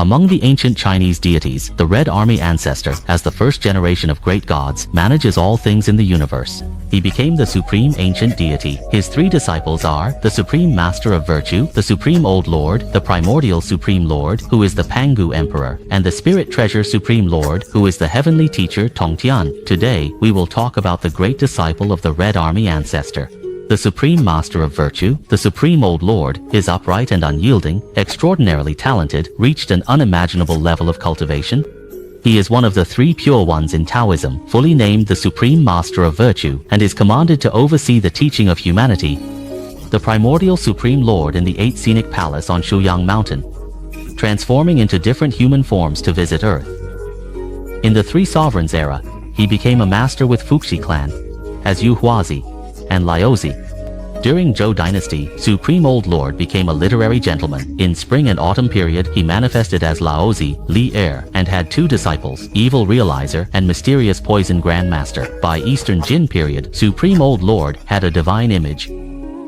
Among the ancient Chinese deities, the Red Army ancestor, as the first generation of great gods, manages all things in the universe. He became the supreme ancient deity. His three disciples are the Supreme Master of Virtue, the Supreme Old Lord, the Primordial Supreme Lord, who is the Pangu Emperor, and the Spirit Treasure Supreme Lord, who is the Heavenly Teacher Tong Tian. Today, we will talk about the great disciple of the Red Army ancestor. The Supreme Master of Virtue, the Supreme Old Lord, is upright and unyielding, extraordinarily talented, reached an unimaginable level of cultivation. He is one of the three pure ones in Taoism, fully named the Supreme Master of Virtue, and is commanded to oversee the teaching of humanity. The Primordial Supreme Lord in the 8th Scenic Palace on Shuyang Mountain, transforming into different human forms to visit Earth. In the Three Sovereigns era, he became a master with Fuxi clan, as Yu Huazi and Laozi. During Zhou Dynasty, Supreme Old Lord became a literary gentleman. In spring and autumn period, he manifested as Laozi, Li Heir, and had two disciples, Evil Realizer and Mysterious Poison Grandmaster. By Eastern Jin period, Supreme Old Lord had a divine image.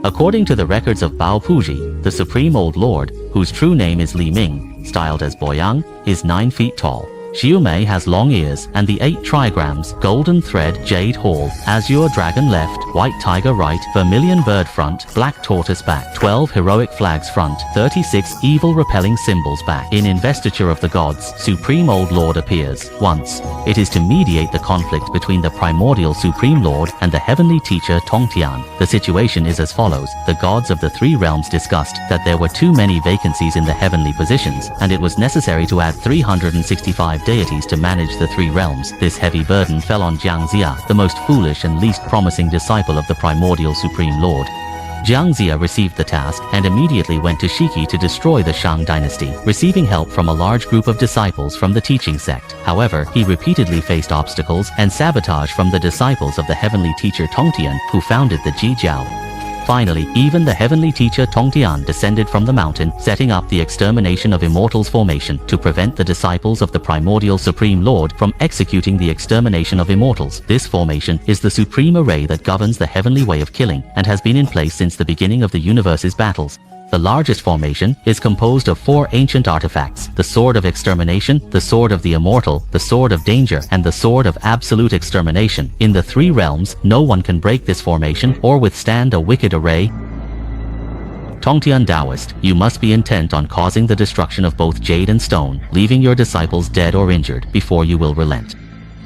According to the records of Bao Puji, the Supreme Old Lord, whose true name is Li Ming, styled as Boyang, is 9 feet tall. Xiumei has long ears and the 8 trigrams, golden thread, jade hall, azure dragon left, white tiger right, vermilion bird front, black tortoise back, 12 heroic flags front, 36 evil repelling symbols back. In Investiture of the Gods, Supreme Old Lord appears once. It is to mediate the conflict between the primordial Supreme Lord and the heavenly teacher Tong Tian. The situation is as follows. The gods of the three realms discussed that there were too many vacancies in the heavenly positions, and it was necessary to add 365 deities to manage the three realms. This heavy burden fell on Jiang Ziya, the most foolish and least promising disciple of the primordial Supreme Lord. Jiang Ziya received the task and immediately went to Shiki to destroy the Shang dynasty, receiving help from a large group of disciples from the teaching sect. However, he repeatedly faced obstacles and sabotage from the disciples of the heavenly teacher Tong Tian, who founded the Jiao. Finally, even the heavenly teacher Tong Tian descended from the mountain, setting up the extermination of Immortal's formation to prevent the disciples of the primordial Supreme Lord from executing the extermination of Immortals. This formation is the supreme array that governs the heavenly way of killing and has been in place since the beginning of the universe's battles. The largest formation is composed of 4 ancient artifacts: the Sword of Extermination, the Sword of the Immortal, the Sword of Danger, and the Sword of Absolute Extermination. In the three realms, no one can break this formation or withstand a wicked array. Tongtian Taoist, you must be intent on causing the destruction of both jade and stone, leaving your disciples dead or injured, before you will relent.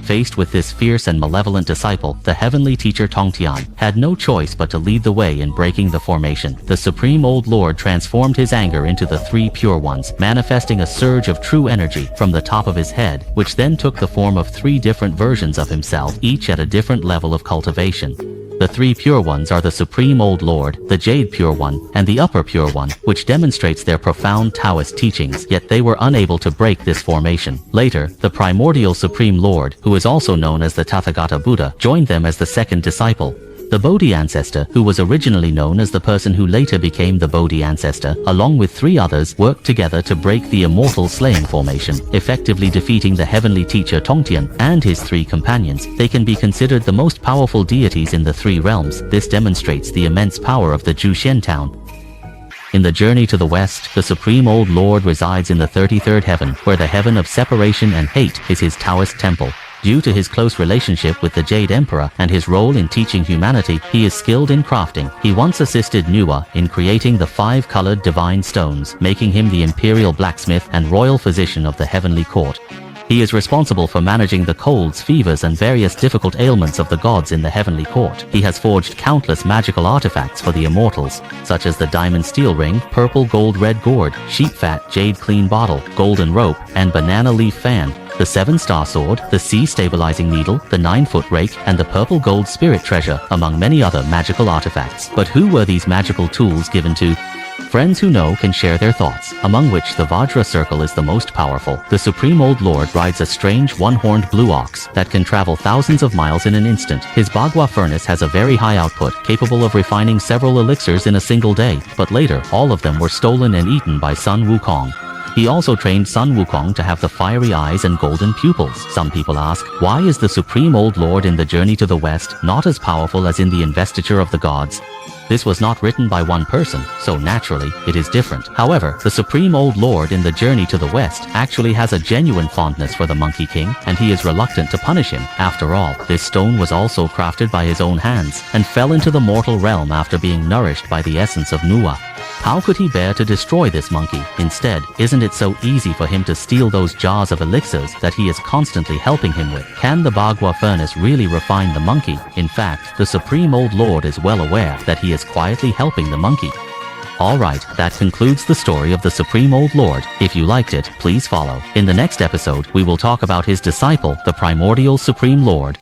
Faced with this fierce and malevolent disciple, the heavenly teacher Tong Tian had no choice but to lead the way in breaking the formation. The Supreme Old Lord transformed his anger into the three pure ones, manifesting a surge of true energy from the top of his head, which then took the form of 3 different versions of himself, each at a different level of cultivation. The three pure ones are the Supreme Old Lord, the Jade Pure One, and the Upper Pure One, which demonstrates their profound Taoist teachings, yet they were unable to break this formation. Later, the Primordial Supreme Lord, who is also known as the Tathagata Buddha, joined them as the second disciple. The Bodhi ancestor, who was originally known as the person who later became the Bodhi ancestor, along with 3 others, worked together to break the Immortal slaying formation, effectively defeating the heavenly teacher Tongtian and his 3 companions. They can be considered the most powerful deities in the 3 realms. This demonstrates the immense power of the Zhuxian town. In the journey to the west, the Supreme Old Lord resides in the 33rd heaven, where the heaven of separation and hate is his Taoist temple. Due to his close relationship with the Jade Emperor and his role in teaching humanity, he is skilled in crafting. He once assisted Nuwa in creating the 5-colored divine stones, making him the imperial blacksmith and royal physician of the heavenly court. He is responsible for managing the colds, fevers, and various difficult ailments of the gods in the heavenly court. He has forged countless magical artifacts for the immortals, such as the diamond steel ring, purple gold red gourd, sheep fat jade clean bottle, golden rope, and banana leaf fan, the 7-star sword, the sea stabilizing needle, the 9-foot rake, and the purple gold spirit treasure, among many other magical artifacts. But who were these magical tools given to? Friends who know can share their thoughts, among which the Vajra circle is the most powerful. The Supreme Old Lord rides a strange one-horned blue ox that can travel thousands of miles in an instant. His Bagua furnace has a very high output, capable of refining several elixirs in a single day, but later, all of them were stolen and eaten by son Wukong. He also trained son Wukong to have the fiery eyes and golden pupils. Some people ask, why is the Supreme Old Lord in the journey to the west not as powerful as in the Investiture of the Gods? This was not written by one person, so naturally, it is different. However, the Supreme Old Lord in the Journey to the West actually has a genuine fondness for the Monkey King, and he is reluctant to punish him. After all, this stone was also crafted by his own hands, and fell into the mortal realm after being nourished by the essence of Nuwa. How could he bear to destroy this monkey? Instead, isn't it so easy for him to steal those jars of elixirs that he is constantly helping him with? Can the Bagua furnace really refine the monkey? In fact, the Supreme Old Lord is well aware that he is quietly helping the monkey. Alright, that concludes the story of the Supreme Old Lord. If you liked it, please follow. In the next episode, we will talk about his disciple, the Primordial Supreme Lord.